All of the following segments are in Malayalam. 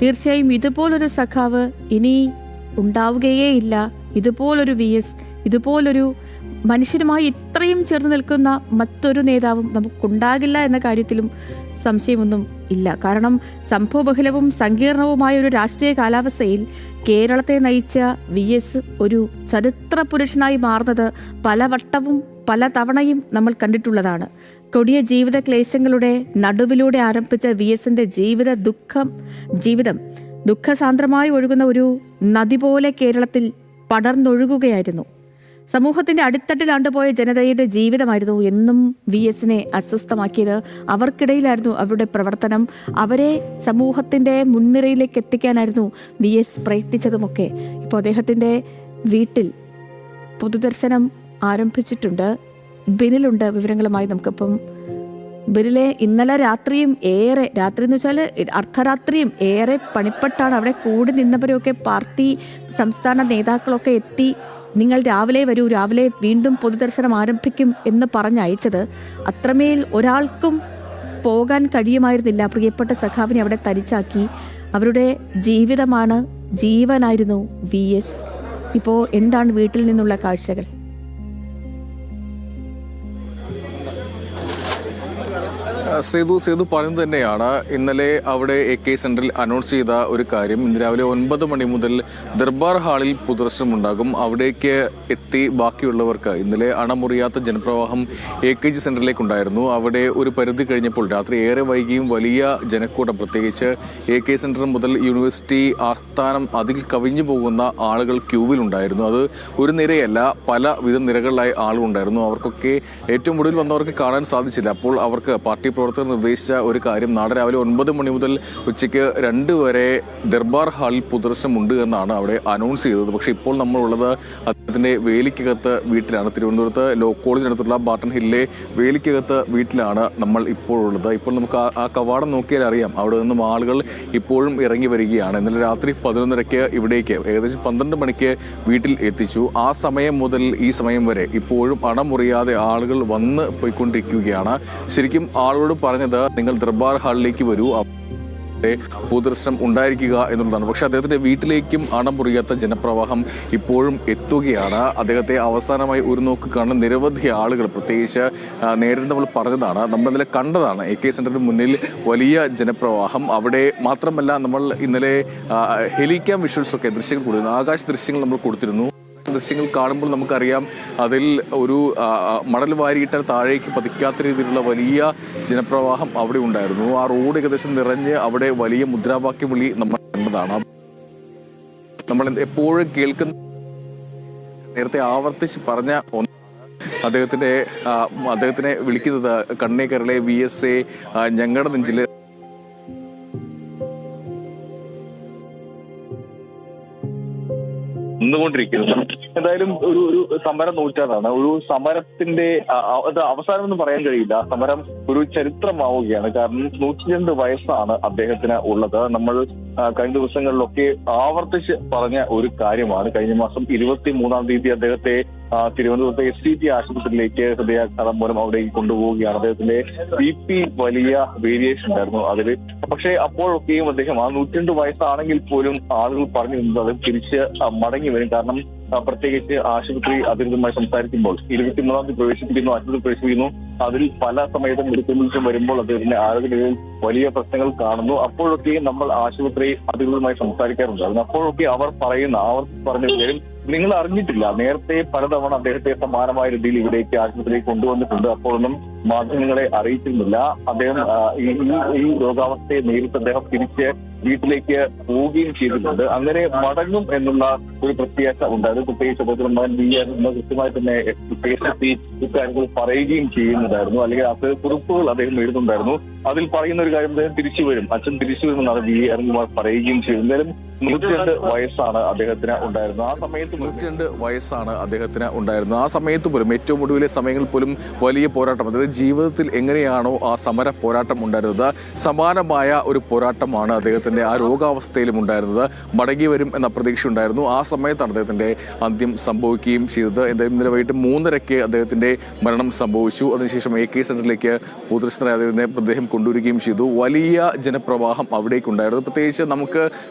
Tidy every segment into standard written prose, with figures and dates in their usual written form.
തീർച്ചയായും ഇതുപോലൊരു സഖാവ് ഇനി ഉണ്ടാവുകയേ ഇല്ല. ഇതുപോലൊരു VS, ഇതുപോലൊരു മനുഷ്യരുമായി ഇത്രയും ചേർന്ന് നിൽക്കുന്ന മറ്റൊരു നേതാവും നമുക്കുണ്ടാകില്ല എന്ന കാര്യത്തിലും സംശയമൊന്നും ഇല്ല. കാരണം സംഭവബഹുലവും സങ്കീർണവുമായ ഒരു രാഷ്ട്രീയ കാലാവസ്ഥയിൽ കേരളത്തെ നയിച്ച VS ഒരു ചരിത്ര പുരുഷനായി മാറുന്നത് പലവട്ടവും പല തവണയും നമ്മൾ കണ്ടിട്ടുള്ളതാണ്. കൊടിയ ജീവിത ക്ലേശങ്ങളുടെ നടുവിലൂടെ ആരംഭിച്ച VSന്റെ ജീവിതം ദുഃഖസാന്ദ്രമായി ഒഴുകുന്ന ഒരു നദി പോലെ കേരളത്തിൽ പടർന്നൊഴുകുകയായിരുന്നു. സമൂഹത്തിന്റെ അടിത്തട്ടിലാണ്ടുപോയ ജനതയുടെ ജീവിതമായിരുന്നു എന്നും VSനെ അസ്വസ്ഥമാക്കിയത്. അവർക്കിടയിലായിരുന്നു അവരുടെ പ്രവർത്തനം. അവരെ സമൂഹത്തിന്റെ മുൻനിരയിലേക്ക് എത്തിക്കാനായിരുന്നു VS പ്രയത്നിച്ചതുമൊക്കെ. ഇപ്പോൾ അദ്ദേഹത്തിന്റെ വീട്ടിൽ പൊതുദർശനം ആരംഭിച്ചിട്ടുണ്ട്. ബിനിലുണ്ട് വിവരങ്ങളുമായി. നമുക്കിപ്പം ബിനിലെ ഇന്നലെ രാത്രി എന്ന് വെച്ചാൽ അർദ്ധരാത്രിയും ഏറെ പണിപ്പെട്ടാണ് അവിടെ കൂടി നിന്നവരൊക്കെ പാർട്ടി സംസ്ഥാന നേതാക്കളൊക്കെ എത്തി നിങ്ങൾ രാവിലെ വരൂ, രാവിലെ വീണ്ടും പൊതുദർശനം ആരംഭിക്കും എന്ന് പറഞ്ഞയച്ചത്. അത്രമേൽ ഒരാൾക്കും പോകാൻ കഴിയുമായിരുന്നില്ല. പ്രിയപ്പെട്ട സഖാവിനെ അവിടെ തനിച്ചാക്കി. അവരുടെ ജീവിതമാണ്, ജീവനായിരുന്നു VS. ഇപ്പോൾ എന്താണ് വീട്ടിൽ നിന്നുള്ള കാഴ്ചകൾ? സേതു പറയുന്നത് തന്നെയാണ്. ഇന്നലെ അവിടെ AK സെന്ററിൽ അനൗൺസ് ചെയ്ത ഒരു കാര്യം, ഇന്ന് രാവിലെ 9 മണി മുതൽ ദർബാർ ഹാളിൽ പൊതുദർശനം ഉണ്ടാകും. അവിടേക്ക് എത്തി ബാക്കിയുള്ളവർക്ക് ഇന്നലെ അണമുറിയാത്ത ജനപ്രവാഹം AKG സെന്ററിലേക്ക് ഉണ്ടായിരുന്നു. അവിടെ ഒരു പരിധി കഴിഞ്ഞപ്പോൾ രാത്രി ഏറെ വൈകിയും വലിയ ജനക്കൂട്ടം, പ്രത്യേകിച്ച് AK സെന്റർ മുതൽ യൂണിവേഴ്സിറ്റി ആസ്ഥാനം അതിൽ കവിഞ്ഞു പോകുന്ന ആളുകൾ ക്യൂവിലുണ്ടായിരുന്നു. അത് ഒരു നിരയല്ല, പലവിധ നിരകളിലായി ആളുകളുണ്ടായിരുന്നു. അവർക്കൊക്കെ ഏറ്റവും ഒടുവിൽ വന്നവർക്ക് കാണാൻ സാധിച്ചില്ല. അപ്പോൾ അവർക്ക് പാർട്ടി പ്രവർത്തകർ നിർദ്ദേശിച്ച ഒരു കാര്യം, നാളെ രാവിലെ 9 മണി മുതൽ ഉച്ചയ്ക്ക് 2 വരെ ദർബാർ ഹാളിൽ പൊതുദർശനം ഉണ്ട് എന്നാണ് അവിടെ അനൗൺസ് ചെയ്തത്. പക്ഷേ ഇപ്പോൾ നമ്മളുള്ളത് അദ്ദേഹത്തിൻ്റെ വേലിക്കകത്ത് വീട്ടിലാണ്. തിരുവനന്തപുരത്ത് ലോ കോളേജിനടുത്തുള്ള ബാട്ടൺ ഹില്ലിലെ വേലിക്കകത്ത് വീട്ടിലാണ് നമ്മൾ ഇപ്പോൾ ഉള്ളത്. ഇപ്പോൾ നമുക്ക് ആ കവാടം നോക്കിയാൽ അറിയാം, അവിടെ നിന്നും ആളുകൾ ഇപ്പോഴും ഇറങ്ങി വരികയാണ്. ഇന്നലെ രാത്രി 11:30 ഇവിടേക്ക് ഏകദേശം 12 മണിക്ക് വീട്ടിൽ എത്തിച്ചു. ആ സമയം മുതൽ ഈ സമയം വരെ ഇപ്പോഴും അണമുറിയാതെ ആളുകൾ വന്ന് പോയിക്കൊണ്ടിരിക്കുകയാണ്. ശരിക്കും ആളുകളോട് പറഞ്ഞത്, നിങ്ങൾ ദർബാർ ഹാളിലേക്ക് വരൂ, പൊതുദർശനം ഉണ്ടായിരിക്കുക എന്നുള്ളതാണ്. പക്ഷെ അദ്ദേഹത്തിന്റെ വീട്ടിലേക്കും അണമുറിയാത്ത ജനപ്രവാഹം ഇപ്പോഴും എത്തുകയാണ്. അദ്ദേഹത്തെ അവസാനമായി ഒരു നോക്ക് കാണുന്ന നിരവധി ആളുകൾ, പ്രത്യേകിച്ച് നേരത്തെ നമ്മൾ പറഞ്ഞതാണ്, നമ്മളിന്നലെ കണ്ടതാണ് AK സെന്ററിന് മുന്നിൽ വലിയ ജനപ്രവാഹം. അവിടെ മാത്രമല്ല, നമ്മൾ ഇന്നലെ ഹെലിക്യാം വിഷ്വൽസൊക്കെ ദൃശ്യങ്ങൾ കൊടുത്തിരുന്നു, ആകാശ ദൃശ്യങ്ങൾ നമ്മൾ കൊടുത്തിരുന്നു. ദൃശ്യങ്ങൾ കാണുമ്പോൾ നമുക്കറിയാം അതിൽ ഒരു മണൽ വാരിയിട്ടാൽ താഴേക്ക് പതിക്കാത്ത രീതിയിലുള്ള വലിയ ജനപ്രവാഹം അവിടെ ഉണ്ടായിരുന്നു. ആ റോഡ് ഏകദേശം നിറഞ്ഞ് അവിടെ വലിയ മുദ്രാവാക്യം വിളി നമ്മൾ കണ്ടതാണ്. നമ്മൾ എപ്പോഴും കേൾക്കുന്ന, നേരത്തെ ആവർത്തിച്ച് പറഞ്ഞ അദ്ദേഹത്തിനെ വിളിക്കുന്നത് കണ്ണേ കരളെ VSA ഞങ്ങളുടെ നെഞ്ചില് ുകൊണ്ടിരിക്കുന്നത്. എന്തായാലും ഒരു സമര നൂറ്റാണ്ടാണ്. ഒരു സമരത്തിന്റെ അവസാനം എന്ന് പറയാൻ കഴിയില്ല. സമരം ഒരു ചരിത്രമാവുകയാണ്. കാരണം 102 വയസ്സാണ് അദ്ദേഹത്തിന് ഉള്ളത്. നമ്മൾ കഴിഞ്ഞ ദിവസങ്ങളിലൊക്കെ ആവർത്തിച്ച് പറഞ്ഞ ഒരു കാര്യമാണ്. കഴിഞ്ഞ മാസം 23-ാം തീയതി അദ്ദേഹത്തെ തിരുവനന്തപുരത്തെ SCT ആശുപത്രിയിലേക്ക് ഹൃദയാഘാതം മൂലം അവിടേക്ക് കൊണ്ടുപോവുകയാണ്. അദ്ദേഹത്തിന്റെ BP വലിയ വേരിയേഷൻ ഉണ്ടായിരുന്നു അതിൽ. പക്ഷേ അപ്പോഴൊക്കെയും അദ്ദേഹം 102 വയസ്സാണെങ്കിൽ പോലും ആളുകൾ പറഞ്ഞു നിന്നത് അത് തിരിച്ച് മടങ്ങി വരും. കാരണം പ്രത്യേകിച്ച് ആശുപത്രി അധികൃതരുമായി സംസാരിക്കുമ്പോൾ 23-ാം തീയതി പ്രവേശിപ്പിക്കുന്നു, ആശുപത്രി പ്രവേശിപ്പിക്കുന്നു. അതിൽ പല സമയത്തും മെഡിക്കൽ വരുമ്പോൾ അദ്ദേഹത്തിന്റെ ആരോഗ്യനിലയിൽ വലിയ പ്രശ്നങ്ങൾ കാണുന്നു. അപ്പോഴൊക്കെയും നമ്മൾ ആശുപത്രി അധികൃതരുമായി സംസാരിക്കാറുണ്ടായിരുന്നു. അപ്പോഴൊക്കെ അവർ പറഞ്ഞ കാര്യം നിങ്ങൾ അറിഞ്ഞിട്ടില്ല. നേരത്തെ പലതവണ അദ്ദേഹത്തെ സമാനമായ രീതിയിൽ ഇവിടേക്ക് ആശുപത്രിയിലേക്ക് കൊണ്ടുവന്നിട്ടുണ്ട്. അപ്പോഴൊന്നും മാധ്യമങ്ങളെ അറിയിച്ചിരുന്നില്ല. അദ്ദേഹം ഈ രോഗാവസ്ഥയെ നേരിട്ട് അദ്ദേഹം തിരിച്ച് വീട്ടിലേക്ക് പോവുകയും ചെയ്തിട്ടുണ്ട്. അങ്ങനെ മടങ്ങും എന്നുള്ള ഒരു പ്രത്യാശ ഉണ്ടായിരുന്നു. പ്രത്യേകിച്ച് അദ്ദേഹത്തിന്റെ മകൻ VS കൃത്യമായി തന്നെ ഇക്കാര്യങ്ങൾ പറയുകയും ചെയ്യുന്നുണ്ടായിരുന്നു. അല്ലെങ്കിൽ അത് കുറിപ്പുകൾ അദ്ദേഹം എഴുതുന്നുണ്ടായിരുന്നു. അതിൽ പറയുന്ന ഒരു കാര്യം, അദ്ദേഹം തിരിച്ചു വരും, അച്ഛൻ തിരിച്ചു വരുമെന്നാണ് VS പറയുകയും ചെയ്തു. എന്തായാലും 102 വയസ്സാണ് അദ്ദേഹത്തിന് ഉണ്ടായിരുന്നത്. ആ സമയത്ത് 102 വയസ്സാണ് അദ്ദേഹത്തിന് ഉണ്ടായിരുന്നത്. ആ സമയത്ത് പോലും ഏറ്റവും ഒടുവിലെ സമയങ്ങളിൽ പോലും വലിയ പോരാട്ടം, അതായത് ജീവിതത്തിൽ എങ്ങനെയാണോ ആ സമര പോരാട്ടം ഉണ്ടായിരുന്നത്, സമാനമായ ഒരു പോരാട്ടമാണ് അദ്ദേഹത്തിൻ്റെ ആ രോഗാവസ്ഥയിലും ഉണ്ടായിരുന്നത്. മടങ്ങി വരും എന്ന പ്രതീക്ഷ ഉണ്ടായിരുന്നു. ആ സമയത്താണ് അദ്ദേഹത്തിൻ്റെ അന്ത്യം സംഭവിക്കുകയും ചെയ്തത്. എന്തായാലും ഇന്നലെ വൈകിട്ട് 3:30 അദ്ദേഹത്തിൻ്റെ മരണം സംഭവിച്ചു. അതിനുശേഷം AK സെന്ററിലേക്ക് പൊതുദർശനത്തിനായി അദ്ദേഹത്തിൻ്റെ മൃതദേഹം കൊണ്ടുവരികയും ചെയ്തു. വലിയ ജനപ്രവാഹം അവിടേക്കുണ്ടായിരുന്നു. പ്രത്യേകിച്ച്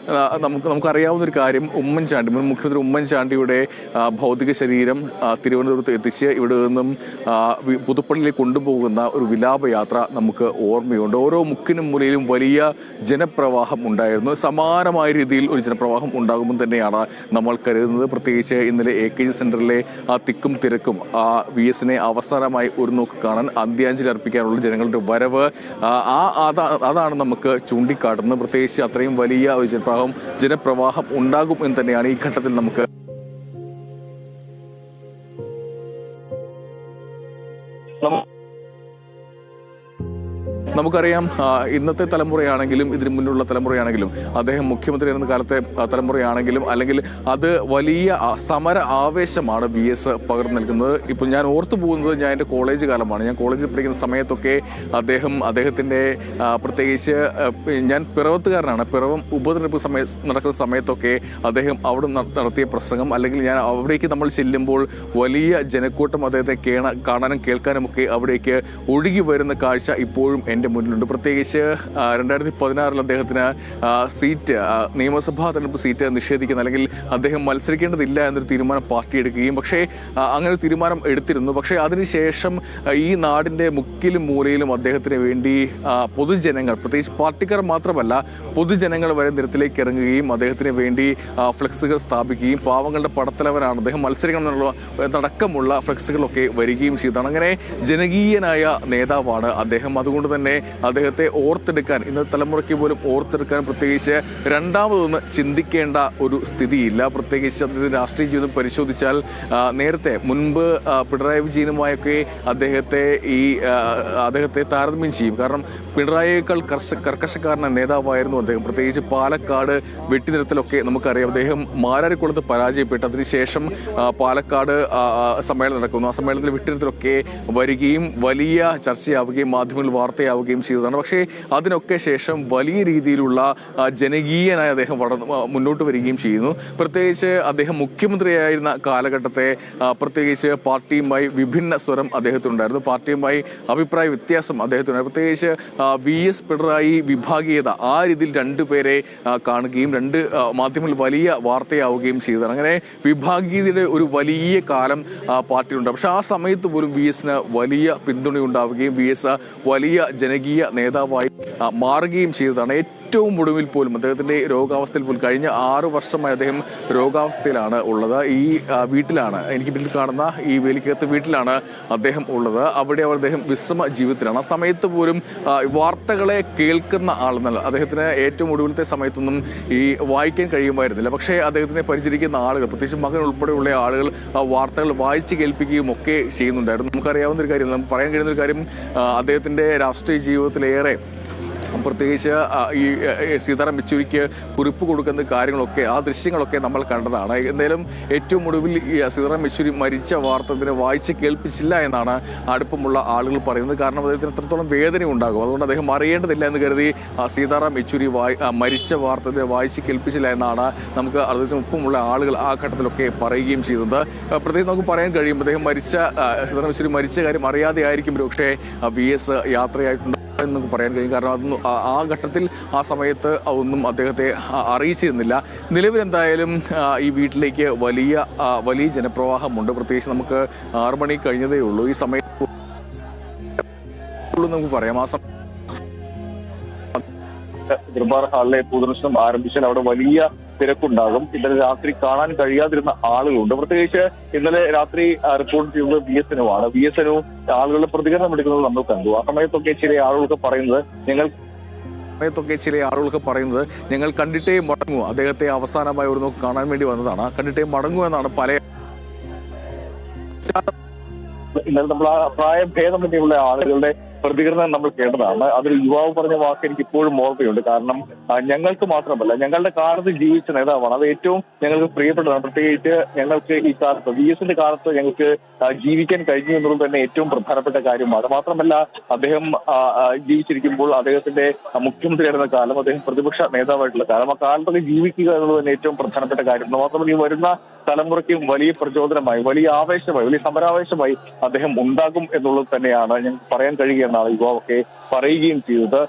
നമുക്കറിയാവുന്ന ഒരു കാര്യം, മുൻ മുഖ്യമന്ത്രി ഉമ്മൻചാണ്ടിയുടെ ഭൗതിക ശരീരം തിരുവനന്തപുരത്ത് എത്തിച്ച് ഇവിടെ നിന്നും പുതുപ്പള്ളിയിൽ കൊണ്ടുപോകുന്ന ഒരു വിലാപയാത്ര നമുക്ക് ഓർമ്മയുണ്ട്. ഓരോ മുക്കിനും മൂലയിലും വലിയ ജനപ്രവാഹം ഉണ്ടായിരുന്നു. സമാനമായ രീതിയിൽ ഒരു ജനപ്രവാഹം ഉണ്ടാകുമ്പോൾ തന്നെയാണ് നമ്മൾ കരുതുന്നത്. പ്രത്യേകിച്ച് ഇന്നലെ AKG സെന്ററിലെ ആ തിക്കും തിരക്കും, ആ VS-നെ അവസാനമായി ഒരു നോക്ക് കാണാൻ, അന്ത്യാഞ്ജലി അർപ്പിക്കാനുള്ള ജനങ്ങളുടെ വരവ്, അതാണ് നമുക്ക് ചൂണ്ടിക്കാട്ടുന്നത്. പ്രത്യേകിച്ച് അത്രയും വലിയ ഒരു ജനപ്രവാഹം ഉണ്ടാകും എന്ന് തന്നെയാണ് ഈ ഘട്ടത്തിൽ നമുക്ക് നമുക്കറിയാം. ഇന്നത്തെ തലമുറയാണെങ്കിലും ഇതിന് മുന്നുള്ള തലമുറയാണെങ്കിലും അദ്ദേഹം മുഖ്യമന്ത്രി എന്ന കാലത്തെ തലമുറയാണെങ്കിലും അല്ലെങ്കിൽ അത് വലിയ സമര ആവേശമാണ് VS പകർന്നു നൽകുന്നത്. ഇപ്പം ഞാൻ ഓർത്തു പോകുന്നത് ഞാൻ എൻ്റെ കോളേജ് കാലമാണ്. ഞാൻ കോളേജിൽ പഠിക്കുന്ന സമയത്തൊക്കെ അദ്ദേഹത്തിൻ്റെ പ്രത്യേകിച്ച് ഞാൻ പിറവത്തുകാരനാണ്. പിറവം ഉപതെരഞ്ഞെടുപ്പ് നടക്കുന്ന സമയത്തൊക്കെ അദ്ദേഹം അവിടെ നടത്തിയ പ്രസംഗം, അല്ലെങ്കിൽ ഞാൻ അവിടേക്ക് നമ്മൾ ചെല്ലുമ്പോൾ വലിയ ജനക്കൂട്ടം അദ്ദേഹത്തെ കാണാനും കേൾക്കാനും ഒക്കെ അവിടേക്ക് ഒഴുകി വരുന്ന കാഴ്ച ഇപ്പോഴും എൻ്റെ മുന്നിലുണ്ട്. പ്രത്യേകിച്ച് 2016 അദ്ദേഹത്തിന് സീറ്റ്, നിയമസഭാ തെരഞ്ഞെടുപ്പ് സീറ്റ് നിഷേധിക്കുന്ന, അല്ലെങ്കിൽ അദ്ദേഹം മത്സരിക്കേണ്ടതില്ല എന്നൊരു തീരുമാനം പാർട്ടി എടുക്കുകയും, പക്ഷേ അങ്ങനെ തീരുമാനം എടുത്തിരുന്നു. പക്ഷേ അതിനുശേഷം ഈ നാടിൻ്റെ മുക്കിലും മൂലയിലും അദ്ദേഹത്തിന് വേണ്ടി പൊതുജനങ്ങൾ, പ്രത്യേകിച്ച് പാർട്ടിക്കാർ മാത്രമല്ല പൊതുജനങ്ങൾ വരെ നിരത്തിലേക്ക് ഇറങ്ങുകയും അദ്ദേഹത്തിന് വേണ്ടി ഫ്ലെക്സുകൾ സ്ഥാപിക്കുകയും, പാവങ്ങളുടെ പടത്തലവനാണ് അദ്ദേഹം, മത്സരിക്കണം എന്നടക്കമുള്ള ഫ്ലെക്സുകളൊക്കെ വരികയും ചെയ്തതാണ്. അങ്ങനെ ജനകീയനായ നേതാവാണ് അദ്ദേഹം. അതുകൊണ്ട് തന്നെ അദ്ദേഹത്തെ ഓർത്തെടുക്കാൻ, ഇന്നത്തെ തലമുറയ്ക്ക് പോലും ഓർത്തെടുക്കാൻ പ്രത്യേകിച്ച് രണ്ടാമതൊന്ന് ചിന്തിക്കേണ്ട ഒരു സ്ഥിതിയില്ല. പ്രത്യേകിച്ച് അദ്ദേഹത്തിൻ്റെ രാഷ്ട്രീയ ജീവിതം പരിശോധിച്ചാൽ നേരത്തെ മുൻപ് പിണറായി വിജയനുമായൊക്കെ അദ്ദേഹത്തെ താരതമ്യം ചെയ്യും. കാരണം പിണറായിയേക്കാൾ കർക്കശക്കാരനായ നേതാവായിരുന്നു അദ്ദേഹം. പ്രത്യേകിച്ച് പാലക്കാട് വെട്ടിനിരത്തലൊക്കെ നമുക്കറിയാം. അദ്ദേഹം മാരാരിക്കുളത്ത് പരാജയപ്പെട്ടു. അതിനുശേഷം പാലക്കാട് സമ്മേളനം നടക്കുന്നു. ആ സമ്മേളനത്തിൽ വെട്ടിനിരത്തലൊക്കെ വരികയും വലിയ ചർച്ചയാവുകയും മാധ്യമങ്ങളിൽ വാർത്തയാവുകയും ചെയ്തതാണ്. പക്ഷേ അതിനൊക്കെ ശേഷം വലിയ രീതിയിലുള്ള ജനകീയനായ അദ്ദേഹം മുന്നോട്ട് വരികയും ചെയ്യുന്നു. പ്രത്യേകിച്ച് അദ്ദേഹം മുഖ്യമന്ത്രിയായിരുന്ന കാലഘട്ടത്തെ പ്രത്യേകിച്ച് പാർട്ടിയുമായി വിഭിന്ന സ്വരം അദ്ദേഹത്തിനുണ്ടായിരുന്നു. പാർട്ടിയുമായി അഭിപ്രായ വ്യത്യാസം അദ്ദേഹത്തിനുണ്ടായിരുന്നു. പ്രത്യേകിച്ച് VS പിണറായി വിഭാഗീയത, ആ രീതിയിൽ രണ്ടുപേരെ കാണുകയും രണ്ട് മാധ്യമങ്ങളിൽ വലിയ വാർത്തയാവുകയും ചെയ്തതാണ്. അങ്ങനെ വിഭാഗീയതയുടെ ഒരു വലിയ കാലം പാർട്ടിയുണ്ട്. പക്ഷെ ആ സമയത്ത് പോലും VS-ന് വലിയ പിന്തുണയുണ്ടാവുകയും VS വലിയ ജനകീയ നേതാവായി മാറുകയും ചെയ്തതാണ്. ഏറ്റവും ഒടുവിൽ പോലും അദ്ദേഹത്തിൻ്റെ രോഗാവസ്ഥയിൽ പോലും കഴിഞ്ഞ 6 വർഷമായി അദ്ദേഹം രോഗാവസ്ഥയിലാണ് ഉള്ളത്. ഈ വീട്ടിലാണ്, എനിക്ക് പിന്നിൽ കാണുന്ന ഈ വേലിക്കകത്ത് വീട്ടിലാണ് അദ്ദേഹം ഉള്ളത്. അവിടെ അദ്ദേഹം വിശ്രമ ജീവിതത്തിലാണ്. ആ സമയത്ത് പോലും വാർത്തകളെ കേൾക്കുന്ന ആളെന്നല്ല, അദ്ദേഹത്തിന് ഏറ്റവും ഒടുവിലത്തെ സമയത്തൊന്നും ഈ വായിക്കാൻ കഴിയുമായിരുന്നില്ല. പക്ഷേ അദ്ദേഹത്തിനെ പരിചരിക്കുന്ന ആളുകൾ, പ്രത്യേകിച്ച് മകൻ ഉൾപ്പെടെയുള്ള ആളുകൾ വാർത്തകൾ വായിച്ച് കേൾപ്പിക്കുകയും ഒക്കെ ചെയ്യുന്നുണ്ടായിരുന്നു. നമുക്കറിയാവുന്ന ഒരു കാര്യം, നമുക്ക് പറയാൻ കഴിയുന്ന ഒരു കാര്യം, അദ്ദേഹത്തിൻ്റെ രാഷ്ട്രീയ ജീവിതത്തിലേറെ പ്രത്യേകിച്ച് ഈ സീതാറാം യെച്ചൂരിക്ക് കുറിപ്പ് കൊടുക്കുന്ന കാര്യങ്ങളൊക്കെ, ആ ദൃശ്യങ്ങളൊക്കെ നമ്മൾ കണ്ടതാണ്. എന്തായാലും ഏറ്റവും ഒടുവിൽ ഈ സീതാറാം യെച്ചൂരി മരിച്ച വാർത്ത ഇതിനെ വായിച്ച് കേൾപ്പിച്ചില്ല എന്നാണ് അടുപ്പമുള്ള ആളുകൾ പറയുന്നത്. കാരണം അദ്ദേഹത്തിന് എത്രത്തോളം വേദന ഉണ്ടാകും. അതുകൊണ്ട് അദ്ദേഹം അറിയേണ്ടതില്ല എന്ന് കരുതി സീതാറാം യെച്ചൂരി മരിച്ച വാർത്ത ഇതിനെ വായിച്ച് കേൾപ്പിച്ചില്ല എന്നാണ് നമുക്ക് അദ്ദേഹത്തിന് ഒപ്പമുള്ള ആളുകൾ ആ ഘട്ടത്തിലൊക്കെ പറയുകയും ചെയ്തത്. പ്രത്യേകിച്ച് നമുക്ക് പറയാൻ കഴിയും, അദ്ദേഹം സീതാറാം യെച്ചൂരി മരിച്ച കാര്യം അറിയാതെ ആയിരിക്കും പക്ഷേ VS യാത്രയായിട്ടുണ്ട് എന്ന് പറയാൻ കഴിയും. കാരണം അതൊന്നും ആ ഘട്ടത്തിൽ, ആ സമയത്ത് അതൊന്നും അദ്ദേഹത്തെ അറിയിച്ചിരുന്നില്ല. നിലവിലെന്തായാലും ഈ വീട്ടിലേക്ക് വലിയ ജനപ്രവാഹമുണ്ട്. പ്രത്യേകിച്ച് നമുക്ക് 6 മണി കഴിഞ്ഞതേ ഉള്ളൂ. ഈ സമയത്ത് നമുക്ക് പറയാം, ആ സമയം ദർബാർ ഹാളിലെ പൊതുദർശനം ആരംഭിച്ചാൽ അവിടെ വലിയ തിരക്കുണ്ടാകും. ഇന്നലെ രാത്രി കാണാൻ കഴിയാതിരുന്ന ആളുകളുണ്ട്. പ്രത്യേകിച്ച് ഇന്നലെ രാത്രി റിപ്പോർട്ട് ചെയ്യുന്നത് VS-നുമാണ്. VS-നു ആളുകളുടെ പ്രതികരണം എടുക്കുന്നത് നമ്മൾ കണ്ടു. ആ സമയത്തൊക്കെ ചില ആളുകൾക്ക് പറയുന്നത് ഞങ്ങൾ കണ്ടിട്ടേ മടങ്ങൂ, അദ്ദേഹത്തെ അവസാനമായി ഒരു നോക്ക് കാണാൻ വേണ്ടി വന്നതാണ്, കണ്ടിട്ടേ മടങ്ങൂ എന്നാണ് പല. ഇന്നലെ നമ്മൾ ആ പ്രായഭേദമന്യുള്ള ആളുകളുടെ പ്രതികരണം നമ്മൾ കേട്ടതാണ്. അതിൽ യുവാവ് പറഞ്ഞ വാക്ക് എനിക്ക് ഇപ്പോഴും ഓർമ്മയുണ്ട്. കാരണം ഞങ്ങൾക്ക് മാത്രമല്ല, ഞങ്ങളുടെ കാലത്ത് ജീവിച്ച നേതാവാണ്. അത് ഏറ്റവും ഞങ്ങൾക്ക് പ്രിയപ്പെട്ടതാണ്. പ്രത്യേകിച്ച് ഞങ്ങൾക്ക് ഈ കാലത്ത് VS കാലത്ത് ഞങ്ങൾക്ക് ജീവിക്കാൻ കഴിഞ്ഞു എന്നുള്ളത് തന്നെ ഏറ്റവും പ്രധാനപ്പെട്ട കാര്യമാണ്. മാത്രമല്ല, അദ്ദേഹം ജീവിച്ചിരിക്കുമ്പോൾ അദ്ദേഹത്തിന്റെ മുഖ്യമന്ത്രിയായിരുന്ന കാലം, അദ്ദേഹം പ്രതിപക്ഷ നേതാവായിട്ടുള്ള കാലം, ആ കാലത്തൊക്കെ ജീവിക്കുക എന്നുള്ളത് തന്നെ ഏറ്റവും പ്രധാനപ്പെട്ട കാര്യമാണ്. മാത്രമല്ല, ഈ വരുന്ന തലമുറയ്ക്കും വലിയ പ്രചോദനമായി, വലിയ ആവേശമായി, വലിയ സമരാവേശമായി അദ്ദേഹം ഉണ്ടാകും എന്നുള്ളത് തന്നെയാണ് ഞങ്ങൾക്ക് പറയാൻ കഴിയുകയെന്നാണ് യുവാവൊക്കെ പറയുകയും ചെയ്തത്.